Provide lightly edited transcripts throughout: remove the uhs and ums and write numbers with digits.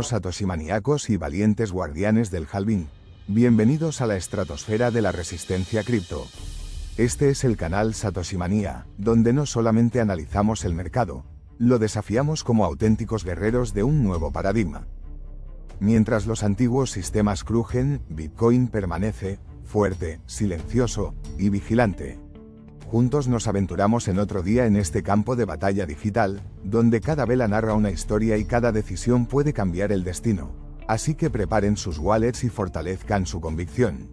buenos satoshimaniacos y valientes guardianes del halving. Bienvenidos a la estratosfera de la resistencia cripto. Este es el canal Satoshi Manía, donde no solamente analizamos el mercado, lo desafiamos como auténticos guerreros de un nuevo paradigma. Mientras los antiguos sistemas crujen, Bitcoin permanece, fuerte, silencioso y vigilante. Juntos nos aventuramos en otro día en este campo de batalla digital, donde cada vela narra una historia y cada decisión puede cambiar el destino. Así que preparen sus wallets y fortalezcan su convicción.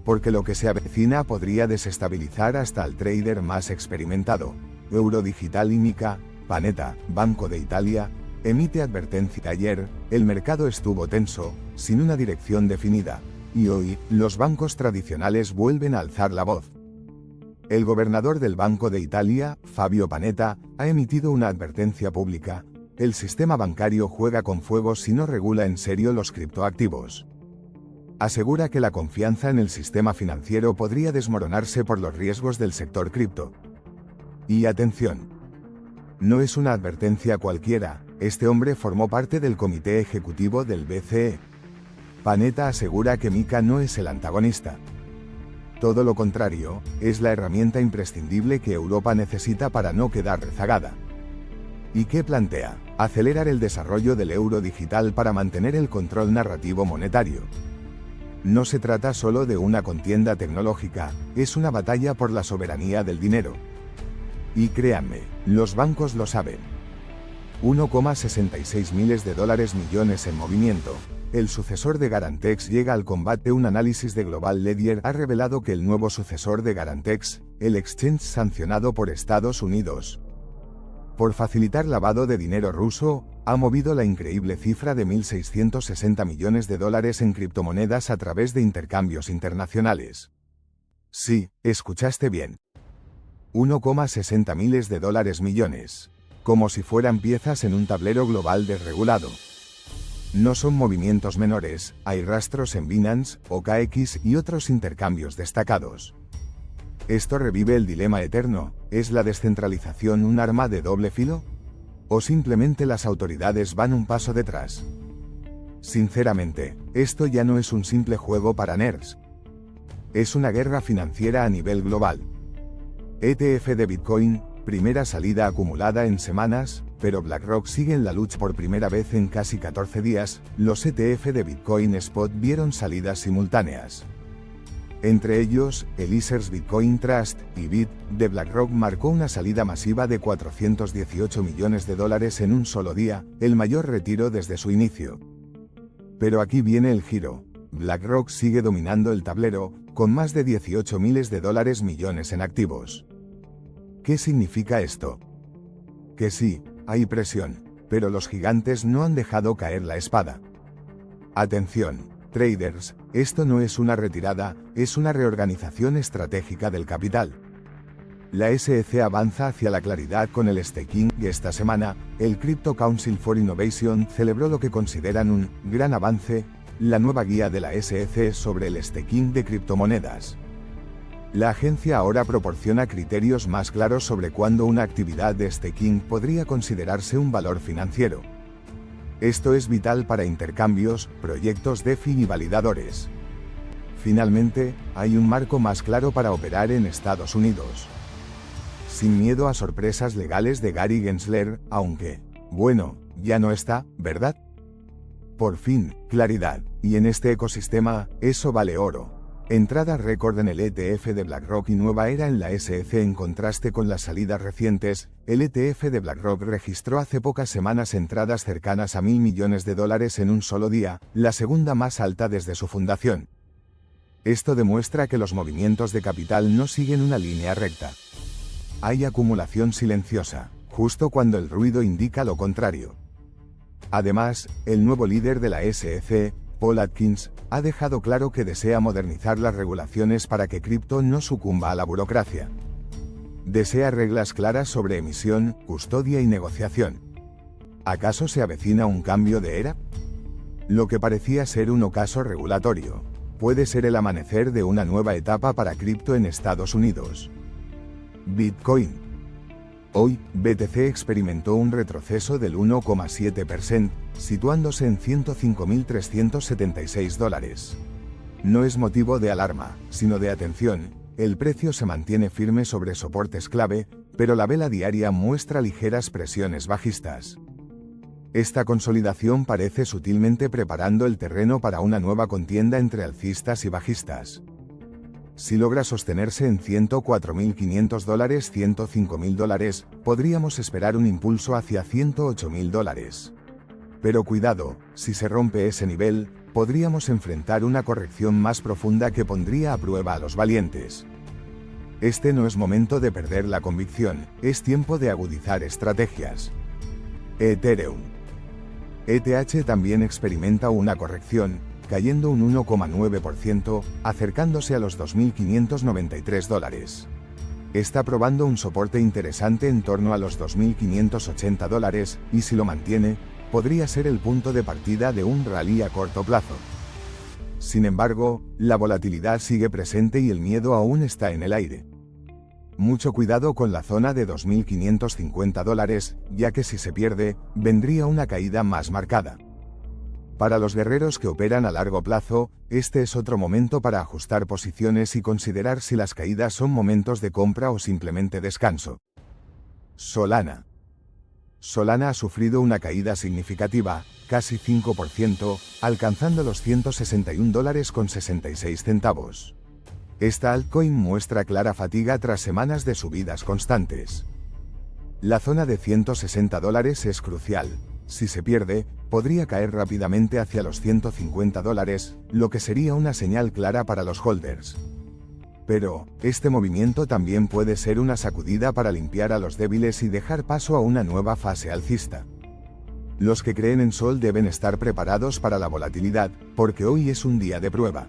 Porque lo que se avecina podría desestabilizar hasta al trader más experimentado. Eurodigital y Mica, Panetta, Banco de Italia, emite advertencia. Ayer, el mercado estuvo tenso, sin una dirección definida, y hoy, los bancos tradicionales vuelven a alzar la voz. El gobernador del Banco de Italia, Fabio Panetta, ha emitido una advertencia pública. El sistema bancario juega con fuego si no regula en serio los criptoactivos. Asegura que la confianza en el sistema financiero podría desmoronarse por los riesgos del sector cripto. Y atención. No es una advertencia cualquiera, este hombre formó parte del comité ejecutivo del BCE. Panetta asegura que Mica no es el antagonista. Todo lo contrario, es la herramienta imprescindible que Europa necesita para no quedar rezagada. ¿Y qué plantea? Acelerar el desarrollo del euro digital para mantener el control narrativo monetario. No se trata solo de una contienda tecnológica, es una batalla por la soberanía del dinero. Y créanme, los bancos lo saben. 1,66 miles de dólares millones en movimiento. El sucesor de Garantex llega al combate. Un análisis de Global Ledger ha revelado que el nuevo sucesor de Garantex, el exchange sancionado por Estados Unidos por facilitar lavado de dinero ruso, ha movido la increíble cifra de 1.660 millones de dólares en criptomonedas a través de intercambios internacionales. Sí, escuchaste bien. 1,60 miles de dólares millones. Como si fueran piezas en un tablero global desregulado. No son movimientos menores, hay rastros en Binance, OKX y otros intercambios destacados. ¿Esto revive el dilema eterno? ¿Es la descentralización un arma de doble filo? ¿O simplemente las autoridades van un paso detrás? Sinceramente, esto ya no es un simple juego para nerds. Es una guerra financiera a nivel global. ETF de Bitcoin, primera salida acumulada en semanas, pero BlackRock sigue en la lucha por primera vez en casi 14 días, los ETF de Bitcoin Spot vieron salidas simultáneas. Entre ellos, el Ethers Bitcoin Trust, IBIT, de BlackRock marcó una salida masiva de 418 millones de dólares en un solo día, el mayor retiro desde su inicio. Pero aquí viene el giro. BlackRock sigue dominando el tablero, con más de 18 miles de dólares millones en activos. ¿Qué significa esto? Que sí, hay presión, pero los gigantes no han dejado caer la espada. Atención, traders, esto no es una retirada, es una reorganización estratégica del capital. La SEC avanza hacia la claridad con el staking y esta semana, el Crypto Council for Innovation celebró lo que consideran un gran avance, la nueva guía de la SEC sobre el staking de criptomonedas. La agencia ahora proporciona criterios más claros sobre cuándo una actividad de staking podría considerarse un valor financiero. Esto es vital para intercambios, proyectos DeFi y validadores. Finalmente, hay un marco más claro para operar en Estados Unidos. Sin miedo a sorpresas legales de Gary Gensler, aunque, bueno, ya no está, ¿verdad? Por fin, claridad, y en este ecosistema, eso vale oro. Entrada récord en el ETF de BlackRock y nueva era en la SEC. En contraste con las salidas recientes, el ETF de BlackRock registró hace pocas semanas entradas cercanas a 1.000 millones de dólares en un solo día, la segunda más alta desde su fundación. Esto demuestra que los movimientos de capital no siguen una línea recta. Hay acumulación silenciosa, justo cuando el ruido indica lo contrario. Además, el nuevo líder de la SEC, Paul Atkins, ha dejado claro que desea modernizar las regulaciones para que cripto no sucumba a la burocracia. Desea reglas claras sobre emisión, custodia y negociación. ¿Acaso se avecina un cambio de era? Lo que parecía ser un ocaso regulatorio, puede ser el amanecer de una nueva etapa para cripto en Estados Unidos. Bitcoin. Hoy, BTC experimentó un retroceso del 1,7%, situándose en $105.376. No es motivo de alarma, sino de atención. El precio se mantiene firme sobre soportes clave, pero la vela diaria muestra ligeras presiones bajistas. Esta consolidación parece sutilmente preparando el terreno para una nueva contienda entre alcistas y bajistas. Si logra sostenerse en $104.500, $105.000, podríamos esperar un impulso hacia $108.000. Pero cuidado, si se rompe ese nivel, podríamos enfrentar una corrección más profunda que pondría a prueba a los valientes. Este no es momento de perder la convicción, es tiempo de agudizar estrategias. Ethereum. ETH también experimenta una corrección, cayendo un 1,9%, acercándose a los $2.593. Está probando un soporte interesante en torno a los $2.580, y si lo mantiene, podría ser el punto de partida de un rally a corto plazo. Sin embargo, la volatilidad sigue presente y el miedo aún está en el aire. Mucho cuidado con la zona de $2.550, ya que si se pierde, vendría una caída más marcada. Para los guerreros que operan a largo plazo, este es otro momento para ajustar posiciones y considerar si las caídas son momentos de compra o simplemente descanso. Solana. Solana ha sufrido una caída significativa, casi 5%, alcanzando los $161,66. Esta altcoin muestra clara fatiga tras semanas de subidas constantes. La zona de $160 es crucial. Si se pierde, podría caer rápidamente hacia los $150, lo que sería una señal clara para los holders. Pero, este movimiento también puede ser una sacudida para limpiar a los débiles y dejar paso a una nueva fase alcista. Los que creen en Sol deben estar preparados para la volatilidad, porque hoy es un día de prueba.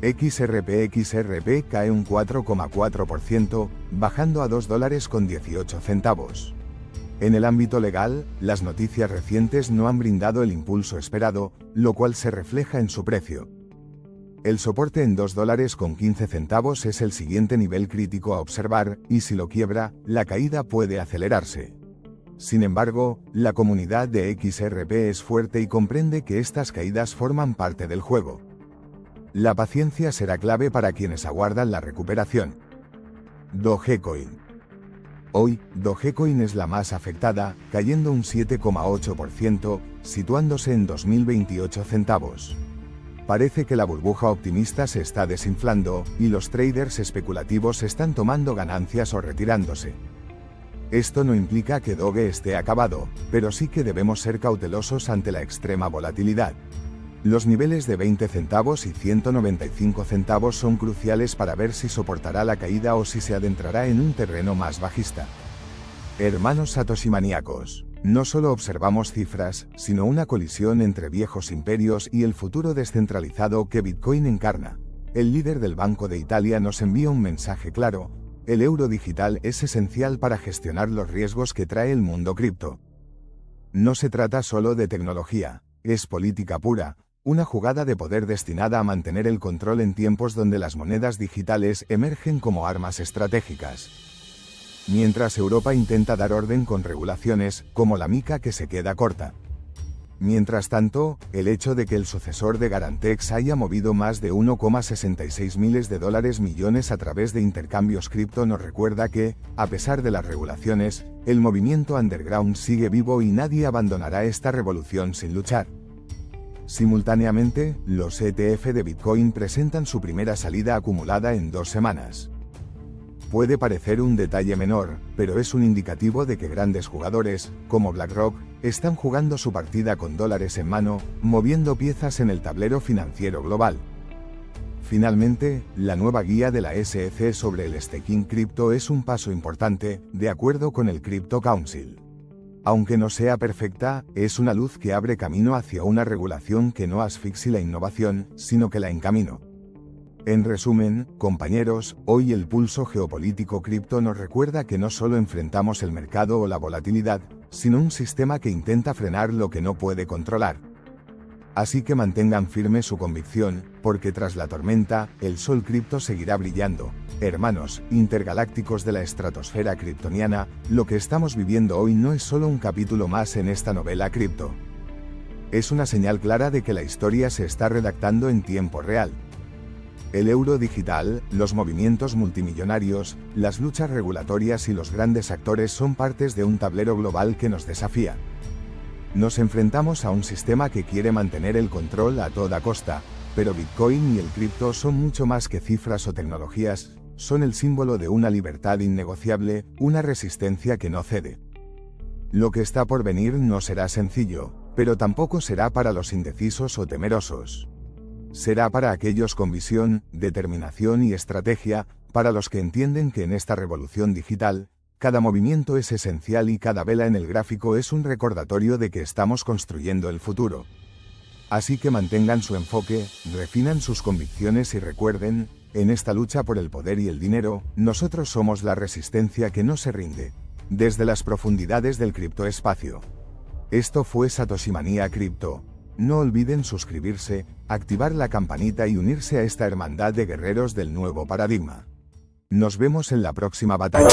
XRP cae un 4,4%, bajando a $2,18. En el ámbito legal, las noticias recientes no han brindado el impulso esperado, lo cual se refleja en su precio. El soporte en $2,15 es el siguiente nivel crítico a observar, y si lo quiebra, la caída puede acelerarse. Sin embargo, la comunidad de XRP es fuerte y comprende que estas caídas forman parte del juego. La paciencia será clave para quienes aguardan la recuperación. Dogecoin. Hoy, Dogecoin es la más afectada, cayendo un 7,8%, situándose en $2.028. Parece que la burbuja optimista se está desinflando, y los traders especulativos están tomando ganancias o retirándose. Esto no implica que Doge esté acabado, pero sí que debemos ser cautelosos ante la extrema volatilidad. Los niveles de 20 centavos y 195 centavos son cruciales para ver si soportará la caída o si se adentrará en un terreno más bajista. Hermanos Satoshi maníacos, no solo observamos cifras, sino una colisión entre viejos imperios y el futuro descentralizado que Bitcoin encarna. El líder del Banco de Italia nos envía un mensaje claro: el euro digital es esencial para gestionar los riesgos que trae el mundo cripto. No se trata solo de tecnología, es política pura. Una jugada de poder destinada a mantener el control en tiempos donde las monedas digitales emergen como armas estratégicas. Mientras Europa intenta dar orden con regulaciones, como la MiCA que se queda corta. Mientras tanto, el hecho de que el sucesor de Garantex haya movido más de $1,66 millones a través de intercambios cripto nos recuerda que, a pesar de las regulaciones, el movimiento underground sigue vivo y nadie abandonará esta revolución sin luchar. Simultáneamente, los ETF de Bitcoin presentan su primera salida acumulada en 2 semanas. Puede parecer un detalle menor, pero es un indicativo de que grandes jugadores, como BlackRock, están jugando su partida con dólares en mano, moviendo piezas en el tablero financiero global. Finalmente, la nueva guía de la SEC sobre el staking cripto es un paso importante, de acuerdo con el Crypto Council. Aunque no sea perfecta, es una luz que abre camino hacia una regulación que no asfixie la innovación, sino que la encamina. En resumen, compañeros, hoy el pulso geopolítico cripto nos recuerda que no solo enfrentamos el mercado o la volatilidad, sino un sistema que intenta frenar lo que no puede controlar. Así que mantengan firme su convicción, porque tras la tormenta, el sol cripto seguirá brillando. Hermanos intergalácticos de la estratosfera kryptoniana, lo que estamos viviendo hoy no es solo un capítulo más en esta novela cripto. Es una señal clara de que la historia se está redactando en tiempo real. El euro digital, los movimientos multimillonarios, las luchas regulatorias y los grandes actores son partes de un tablero global que nos desafía. Nos enfrentamos a un sistema que quiere mantener el control a toda costa, pero Bitcoin y el cripto son mucho más que cifras o tecnologías, son el símbolo de una libertad innegociable, una resistencia que no cede. Lo que está por venir no será sencillo, pero tampoco será para los indecisos o temerosos. Será para aquellos con visión, determinación y estrategia, para los que entienden que en esta revolución digital, cada movimiento es esencial y cada vela en el gráfico es un recordatorio de que estamos construyendo el futuro. Así que mantengan su enfoque, refinan sus convicciones y recuerden, en esta lucha por el poder y el dinero, nosotros somos la resistencia que no se rinde. Desde las profundidades del criptoespacio. Esto fue Satoshi Manía Cripto. No olviden suscribirse, activar la campanita y unirse a esta hermandad de guerreros del nuevo paradigma. Nos vemos en la próxima batalla.